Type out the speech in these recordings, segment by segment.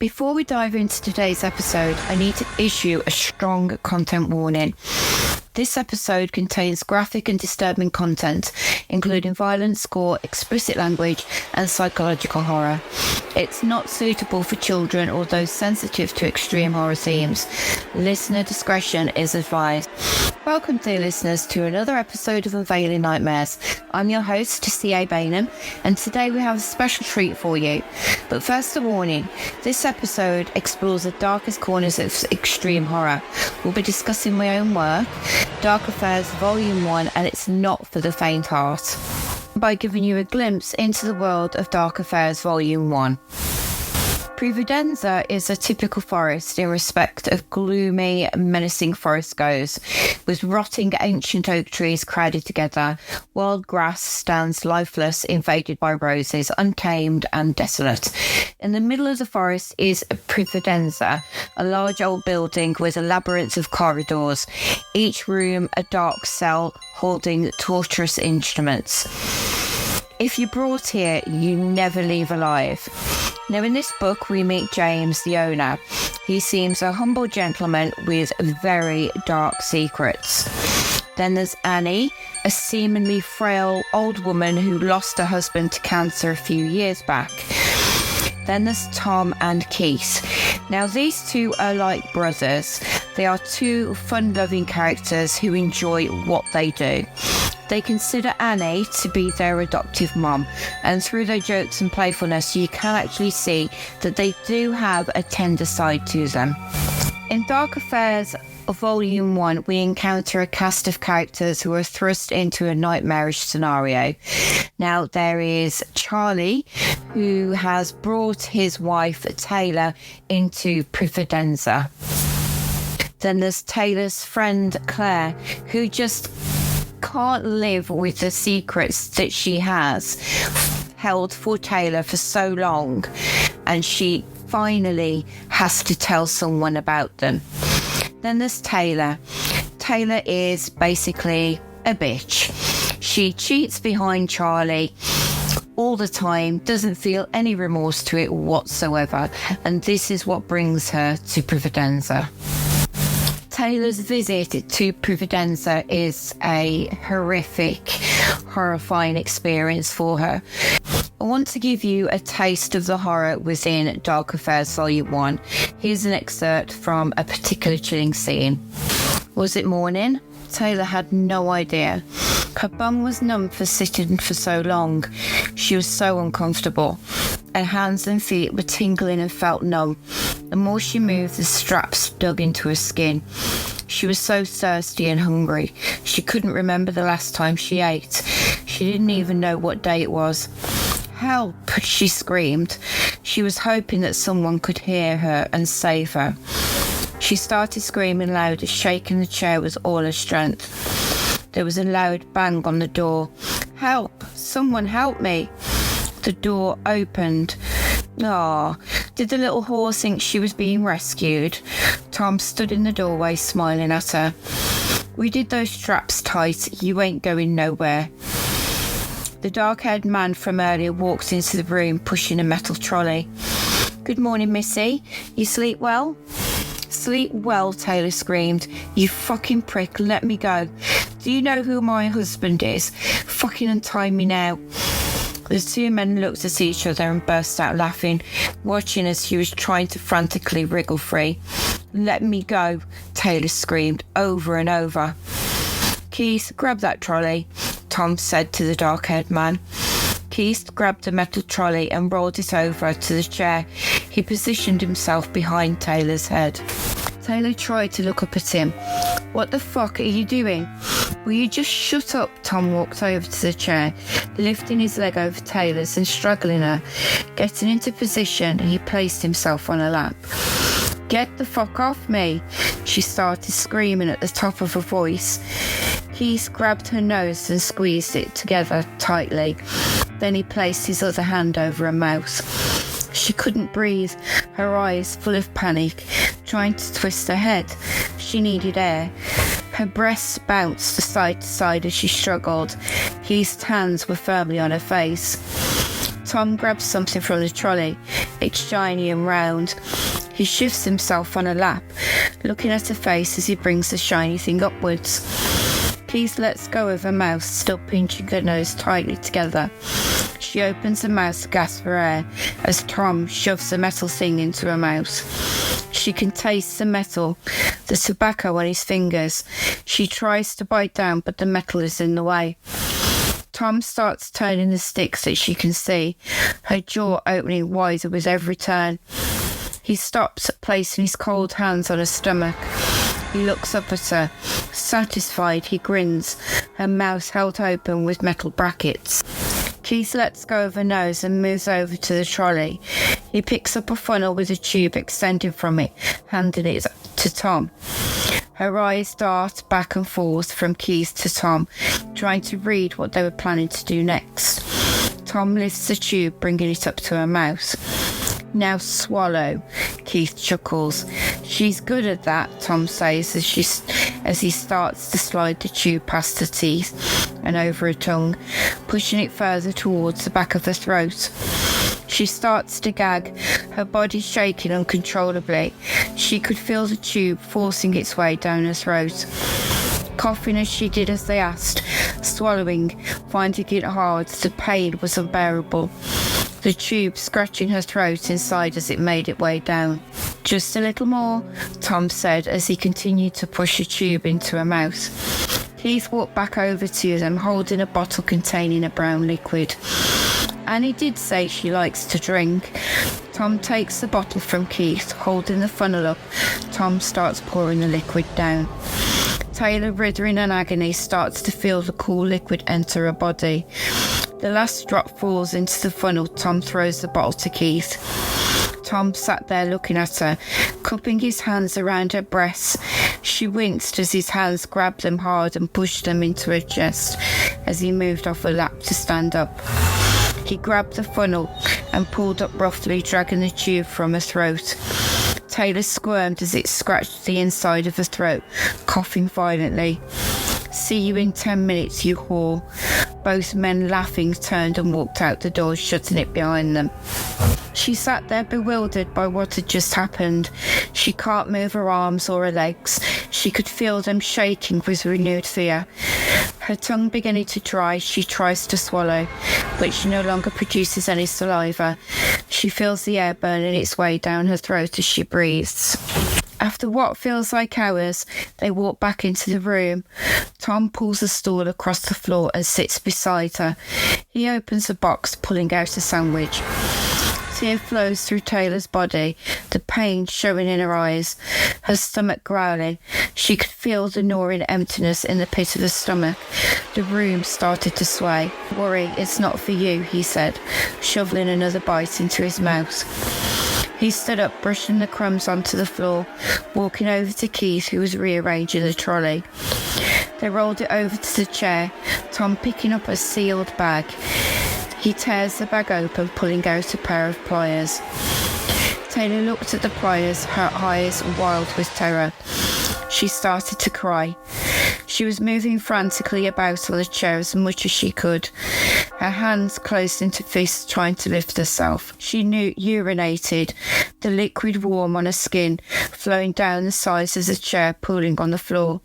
Before we dive into today's episode, I need to issue a strong content warning. This episode contains graphic and disturbing content, including violence, gore, explicit language, and psychological horror. It's not suitable for children or those sensitive to extreme horror themes. Listener discretion is advised. Welcome, dear listeners, to another episode of Unveiling Nightmares. I'm your host, C.A. Bainham, and today we have a special treat for you. But first, a warning. This episode explores the darkest corners of extreme horror. We'll be discussing my own work, Dark Affairs Volume 1, and it's not for the faint heart, by giving you a glimpse into the world of Dark Affairs Volume 1. Providenza is a typical forest in respect of gloomy, menacing forest goers, with rotting ancient oak trees crowded together. Wild grass stands lifeless, invaded by roses, untamed and desolate. In the middle of the forest is Providenza, a large old building with a labyrinth of corridors, each room a dark cell holding torturous instruments. If you're brought here, you never leave alive. Now, in this book, we meet James, the owner. He seems a humble gentleman with very dark secrets. Then there's Annie, a seemingly frail old woman who lost her husband to cancer a few years back. Then there's Tom and Keith. Now, these two are like brothers. They are two fun-loving characters who enjoy what they do. They consider Annie to be their adoptive mom, and through their jokes and playfulness, you can actually see that they do have a tender side to them. In Dark Affairs Volume 1, we encounter a cast of characters who are thrust into a nightmarish scenario. Now, there is Charlie, who has brought his wife, Taylor, into Providenza. Then there's Taylor's friend, Claire, who just can't live with the secrets that she has held for Taylor for so long, and she finally has to tell someone about them. Then there's Taylor. Taylor is basically a bitch. She cheats behind Charlie all the time, doesn't feel any remorse to it whatsoever, and this is what brings her to Providenza. Taylor's visit to Providenza is a horrific, horrifying experience for her. I want to give you a taste of the horror within Dark Affairs Volume 1. Here's an excerpt from a particular chilling scene. Was it morning? Taylor had no idea. Her bum was numb for sitting for so long. She was so uncomfortable. Her hands and feet were tingling and felt numb. The more she moved, the straps dug into her skin. She was so thirsty and hungry. She couldn't remember the last time she ate. She didn't even know what day it was. Help, she screamed. She was hoping that someone could hear her and save her. She started screaming louder, shaking the chair with all her strength. There was a loud bang on the door. Help! Someone help me! The door opened. Ah, did the little whore think she was being rescued? Tom stood in the doorway, smiling at her. We did those straps tight. You ain't going nowhere. The dark-haired man from earlier walked into the room, pushing a metal trolley. Good morning, Missy. You sleep well? Sleep well, Taylor screamed. You fucking prick, let me go. Do you know who my husband is? Fucking untie me now. The two men looked at each other and burst out laughing, watching as he was trying to frantically wriggle free. Let me go, Taylor screamed over and over. Keith, grab that trolley, Tom said to the dark-haired man. Keith grabbed a metal trolley and rolled it over to the chair. He positioned himself behind Taylor's head. Taylor tried to look up at him. What the fuck are you doing? Will you just shut up? Tom walked over to the chair, lifting his leg over Taylor's and straddling her. Getting into position, he placed himself on her lap. Get the fuck off me, she started screaming at the top of her voice. Keith grabbed her nose and squeezed it together tightly. Then he placed his other hand over her mouth. She couldn't breathe, her eyes full of panic, trying to twist her head. She needed air. Her breasts bounced side to side as she struggled. Keith's hands were firmly on her face. Tom grabs something from the trolley. It's shiny and round. He shifts himself on a lap, looking at her face as he brings the shiny thing upwards. Keith lets go of her mouth, still pinching her nose tightly together. She opens her mouth to gasp for air as Tom shoves the metal thing into her mouth. She can taste the metal, the tobacco on his fingers. She tries to bite down, but the metal is in the way. Tom starts turning the stick so she can see, her jaw opening wider with every turn. He stops, placing his cold hands on her stomach. He looks up at her. Satisfied, he grins, her mouth held open with metal brackets. Keith lets go of her nose and moves over to the trolley. He picks up a funnel with a tube extending from it, handing it to Tom. Her eyes dart back and forth from Keith to Tom, trying to read what they were planning to do next. Tom lifts the tube, bringing it up to her mouth. "Now swallow," Keith chuckles. "She's good at that," Tom says as he starts to slide the tube past her teeth and over her tongue, pushing it further towards the back of her throat. She starts to gag, her body shaking uncontrollably. She could feel the tube forcing its way down her throat. Coughing as she did as they asked, swallowing, finding it hard, the pain was unbearable. The tube scratching her throat inside as it made its way down. "Just a little more," Tom said as he continued to push the tube into her mouth. Keith walked back over to them, holding a bottle containing a brown liquid. Annie did say she likes to drink. Tom takes the bottle from Keith, holding the funnel up. Tom starts pouring the liquid down. Taylor, writhing in agony, starts to feel the cool liquid enter her body. The last drop falls into the funnel. Tom throws the bottle to Keith. Tom sat there looking at her, cupping his hands around her breasts. She winced as his hands grabbed them hard and pushed them into her chest as he moved off her lap to stand up. He grabbed the funnel and pulled up roughly, dragging the tube from her throat. Taylor squirmed as it scratched the inside of her throat, coughing violently. "See you in 10 minutes, you whore." Both men, laughing, turned and walked out the door, shutting it behind them. She sat there bewildered by what had just happened. She can't move her arms or her legs. She could feel them shaking with renewed fear. Her tongue beginning to dry, she tries to swallow, but she no longer produces any saliva. She feels the air burning its way down her throat as she breathes. After what feels like hours, they walk back into the room. Tom pulls a stool across the floor and sits beside her. He opens a box, pulling out a sandwich. Tear flows through Taylor's body, the pain showing in her eyes, her stomach growling. She could feel the gnawing emptiness in the pit of her stomach. The room started to sway. "Worry, it's not for you," he said, shoveling another bite into his mouth. He stood up, brushing the crumbs onto the floor, walking over to Keith, who was rearranging the trolley. They rolled it over to the chair, Tom picking up a sealed bag. He tears the bag open, pulling out a pair of pliers. Taylor looked at the pliers, her eyes wild with terror. She started to cry. She was moving frantically about on the chair as much as she could. Her hands closed into fists, trying to lift herself. She urinated, the liquid warm on her skin, flowing down the sides of the chair, pooling on the floor.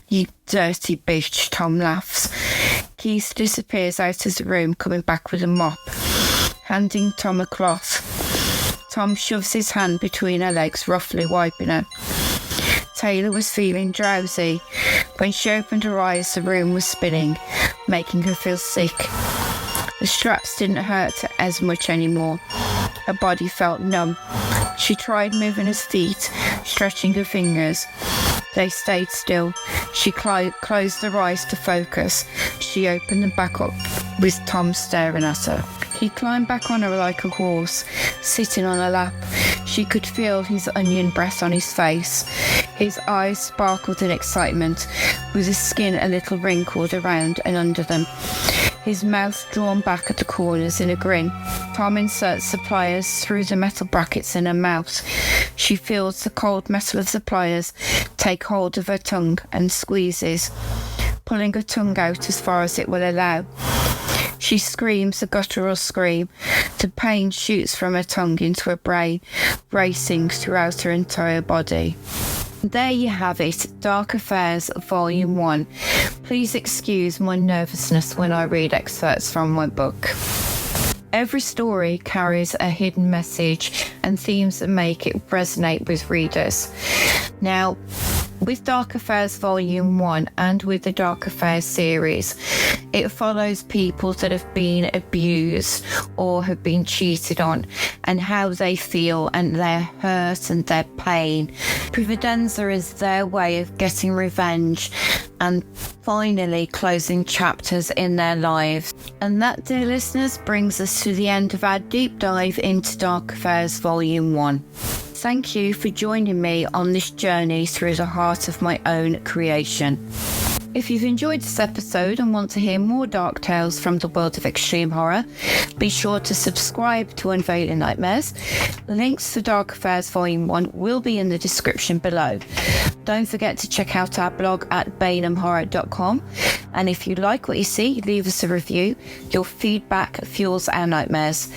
"You dirty bitch," Tom laughs. Keith disappears out of the room, coming back with a mop, handing Tom a cloth. Tom shoves his hand between her legs, roughly wiping her. Taylor was feeling drowsy. When she opened her eyes, the room was spinning, making her feel sick. The straps didn't hurt as much anymore. Her body felt numb. She tried moving her feet, stretching her fingers. They stayed still. She closed her eyes to focus. She opened them back up with Tom staring at her. He climbed back on her like a horse, sitting on her lap. She could feel his onion breath on his face. His eyes sparkled in excitement, with his skin a little wrinkled around and under them. His mouth drawn back at the corners in a grin. Tom inserts the pliers through the metal brackets in her mouth. She feels the cold metal of the pliers take hold of her tongue and squeezes, pulling her tongue out as far as it will allow. She screams a guttural scream. The pain shoots from her tongue into her brain, racing throughout her entire body. There you have it, Dark Affairs Volume 1. Please excuse my nervousness when I read excerpts from my book. Every story carries a hidden message and themes that make it resonate with readers. Now, with Dark Affairs Volume 1 and with the Dark Affairs series, it follows people that have been abused or have been cheated on and how they feel and their hurt and their pain. Prividenza is their way of getting revenge and finally closing chapters in their lives. And that, dear listeners, brings us to the end of our deep dive into Dark Affairs Volume 1. Thank you for joining me on this journey through the heart of my own creation. If you've enjoyed this episode and want to hear more dark tales from the world of extreme horror, be sure to subscribe to Unveiling Nightmares. Links to Dark Affairs Volume 1 will be in the description below. Don't forget to check out our blog at bainhamhorror.com. And if you like what you see, leave us a review. Your feedback fuels our nightmares.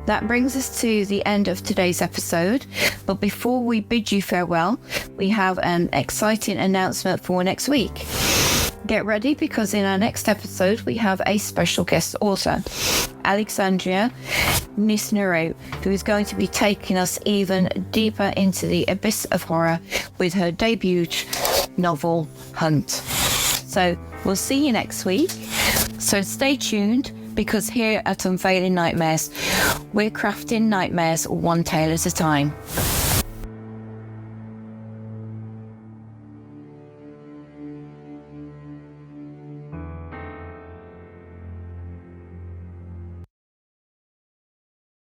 That brings us to the end of today's episode. But before we bid you farewell, we have an exciting announcement for next week. Get ready, because in our next episode we have a special guest author, Alexandria Nisneru, who is going to be taking us even deeper into the abyss of horror with her debut novel, Hunt. So we'll see you next week. So stay tuned, because here at Unveiling Nightmares, we're crafting nightmares one tale at a time.